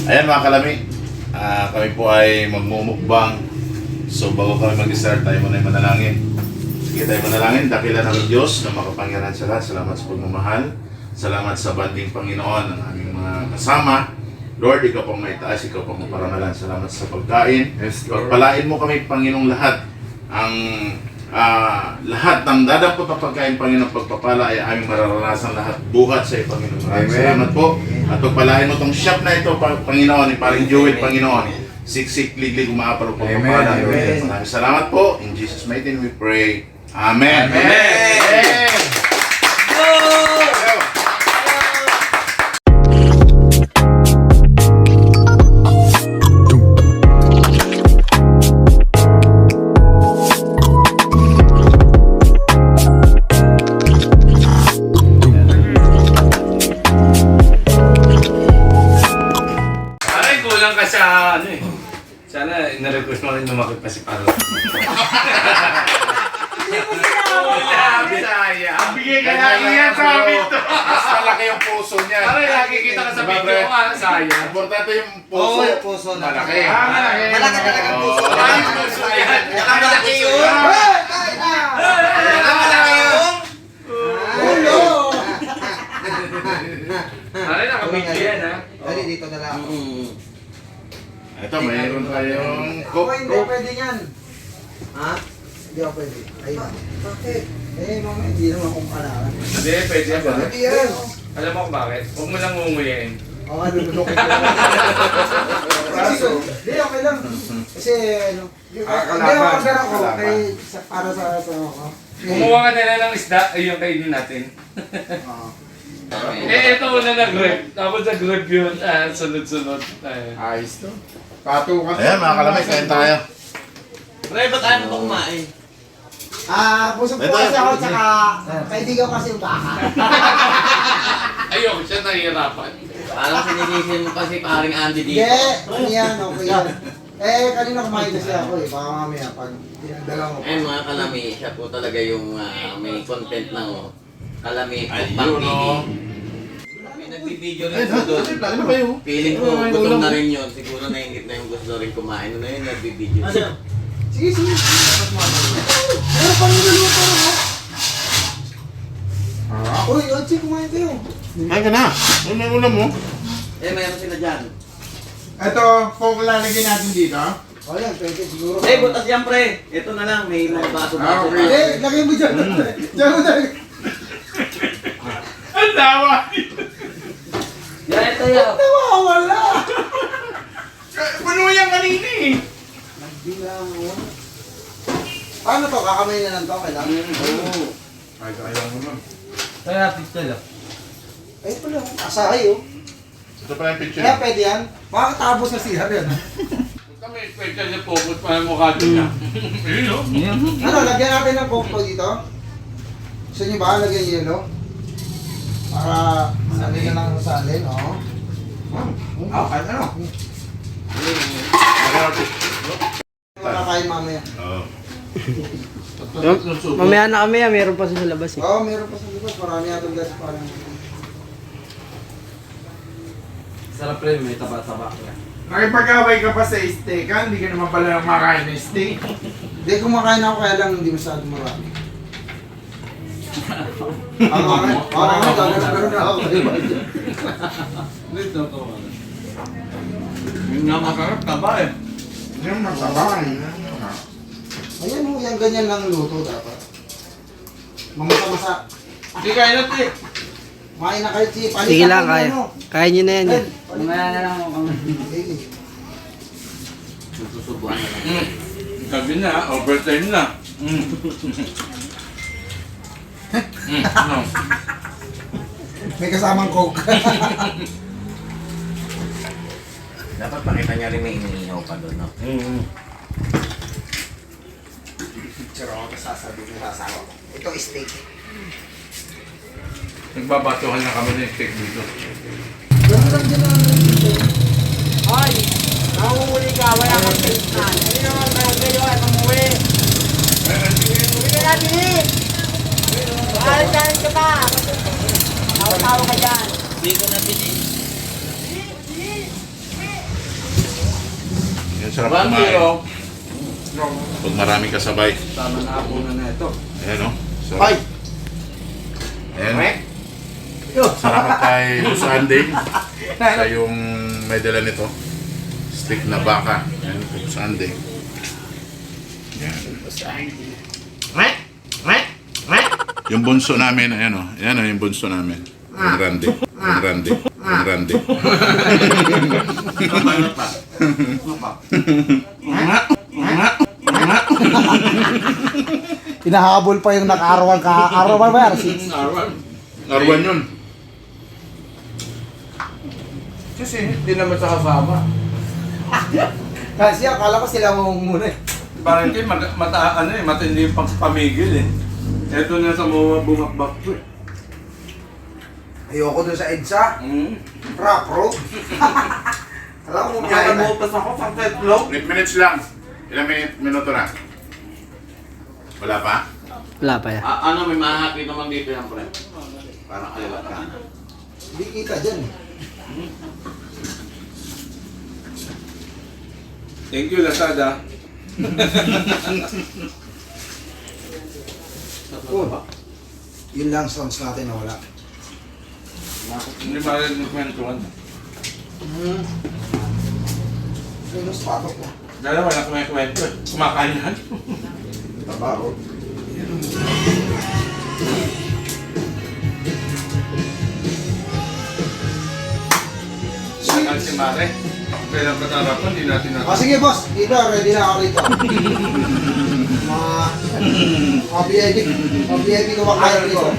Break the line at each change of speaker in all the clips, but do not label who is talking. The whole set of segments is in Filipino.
Ayan mga kalami, kami po ay magmumukbang. So bago kami mag-start, tayo muna ay manalangin. Sige tayo manalangin, dakilan ng Diyos na makapangyarihan sa lahat. Salamat sa pagmamahal. Salamat sa banding Panginoon ng aming mga kasama. Lord, ikaw pang maitaas, ikaw pang maparanalan. Salamat sa pagkain.
Yes, Lord.
Pagpalain mo kami, Panginoong lahat. Ang lahat ng dadampot na pagkain, Panginoon, pagpapala ay aming mararanasan lahat buhat sa iyo, Panginoon. Maraming
Amen.
salamat po. At pagpalain mo itong shop na ito, Panginoon, ni Paring Joel, Panginoon. Siksik, liglig, umaaparo po.
Amen.
Maraming salamat po. In Jesus' mighty name we pray. Amen.
Amen.
Ay, kulang ka sa ano eh. Sana na-request mo rin lumakit pa si Paro.
Ang
bigay ka lagi yan sa amin to.
Mas malaki yung puso niya.
Pare, lagi kita ka sa video ka, sayang.
Importante yung puso.
Oo, yung puso na.
Malaki.
Malaki.
Malaki talaga ang puso.
Malaki yung puso yan.
Malaki yun. Malaki yun. Ulo.
Pare, nakabigyo yan ha.
Dali, dito na lang.
Ito, mayroon tayong
Ako
Coke.
hindi pwede yan. Ha? Hindi ako pwede. Ayun. Bakit? Eh, mama, hindi naman akong kailangan.
Hindi, pwede yan ba?
Hindi yan.
Alam mo kung bakit? Huwag mo lang ngumunguyin.
Oo, ano, lulukit ko lang. Hindi, okay lang. Kasi, ano, hindi ako order ako. Para sa ako.
Kumuha ka na lang ng isda, ay yung kainin natin.
Oo.
Eh, ito muna nag-grab. Tapos nag-grab yun, sunod-sunod. Ayun.
Ayos to. Patukan.
Ayan mga kalamay, kain tayo.
Pre, ba't ano pa kumain?
Busog po kasi ako, tsaka kaibigan ko kasi yung baka.
Ayun, siya nahihirapan.
Parang sinilisin mo pa si paring Andy dito.
Hindi, ano yan, okay yan. Eh, kanina kumain kasi ako eh. Baka mamaya pag dinadala mo.
Eh mga kalami, siya po talaga yung may content ng kalami
Ayun,
pang
no.
May nagbibideo rin po doon.
Ano ba yun?
Feeling ko gutom na rin yun. Siguro naingit na yung gusto rin kumain. Ano yun, nagbibideo.
Sige, sige. Meron pa rin niluluto mo. Uy, Ochi, kumain kayo.
Kain ka na. Ano na ulam mo?
Eh, mayroon sila dyan.
Ito, Coke lalagyan natin dito.
O yan, pwede siguro.
Eh, butas yan pre. Ito na lang, may mga baso-baso.
Okay.
Eh, lagay mo dyan. Diyan mo dyan.
Ang tawa!
Yan, ito yan.
Nawawala.
Puno yan kanina eh.
Nagbilang mo. Paano to? Kakamay na lang to, kailangan.
Oo.
Kaya mo na.
Kaya pistol ah.
Ay, pala. Asahay oh.
Ito pala yung picture.
Kaya pwede yan. Makakatabos na siya yan.
Kami special na focus pa ng mukha doon na. Ayun o.
Ano, lagyan natin ng coke dito. Gusto niyo ba lagyan yelo? Para salin na lang salin, oo.
Okay, ano?
Makakain mamaya.
Oo.
Mamaya na kami, meron pa sa labas eh.
Oo, meron pa sa libas. Marami atong gas parang.
Sarap pre, may taba-taba.
Nakipag-away ka pa sa steak, ha? Hindi ka naman pala makain ng steak.
Hindi, kumakain ako kaya lang hindi masyado marami. Marami, gano'n na ako.
Yung nga masarap, taba eh.
Yung masabang.
Ayan mo, yung ganyan lang luto dapat. Mamasa-masa.
Hindi kaya natin.
Kumain na kayo, Chi. Palitan
Sige lang,
mo,
kaya.
ano.
Kaya nyo na yan.
Ben,
Mamaya na lang ako.
sige.
Susubuan na lang.
Sabi na, overtime na. No.
May kasamang coke.
Dapat pakita niya rin may iniihaw pa doon, no?
Picture ako, sasabihin ko sa asawa ko. Ito steak.
Nagbabatuhan na kami ng steak dito.
Ganun lang din ang steak.
Ay, nakumuli ka, wala kang steak na. Hindi naman kayo ay mamuwi. Hindi ka na bilhin. Alis ka pa. Tawa-tawa ka dyan.
Hindi ko nabili.
Masarap kumain.
1-0.
Pag marami kasabay.
Tama na ako na ito.
Ayan o.
Ay!
Ayan. Salamat kay Boss Andy. Sa yung may dala nito. Stick na baka. Ayan, kay Boss Andy. Ayan. Yung bunso namin, ayan o. Ayan o yung bunso namin. Yung Randy. Yung Randy. Yung Randy.
Hinahabol pa yung naka-arawan ka. Arawan ba yan?
Arwan yun.
Kasi hindi naman sa kasama.
Kasi akala ko sila muna eh.
Parang hindi, matindi yung pamigil eh. Ito na sa mga bumabak ko eh.
Ayoko dun sa EDSA. Pro. Alam mo,
Nakakamutas ako sa tetlo.
8 minutes lang. Ilang minuto na? Wala pa?
Wala pa yan.
Ano, may mahati naman dito yan, pre. Parang kaliwat ka na.
Hindi kita dyan.
Thank you, Lazada.
Oh. Yun lang songs natin na wala.
Hindi marinig ng kwentuhan.
Yun ang spatok ko.
Dalawa na kumikwento eh. Kumakain yan.
Tabaho.
Sagal si Mare. Kailang katarapan, hindi natin natin.
Ah, sige boss, dito, ready na ako rito. Mga VIP. Mga VIP kumakain rito.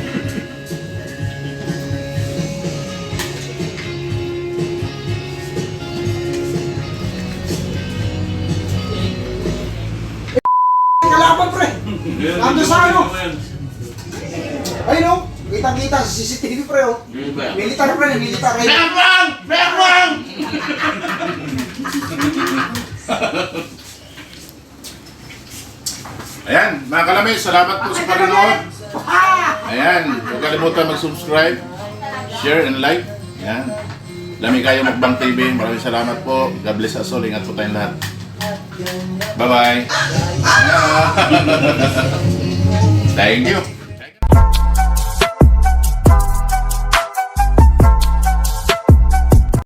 Kalaban pre! Nandun sa ano? Ayun o, kitang-kita sa CCTV pre o.
Yun ba yan?
Militar pre, militar.
Bekwang! Bekwang! Ayan, mga kalamay, salamat po sa panonood. Ayan, huwag kalimutan mag-subscribe, share, and like. Ayan. Lami kayo Mukbang TV. Maraming salamat po. God bless us all. Ingat po tayong lahat. Bye-bye. Thank you.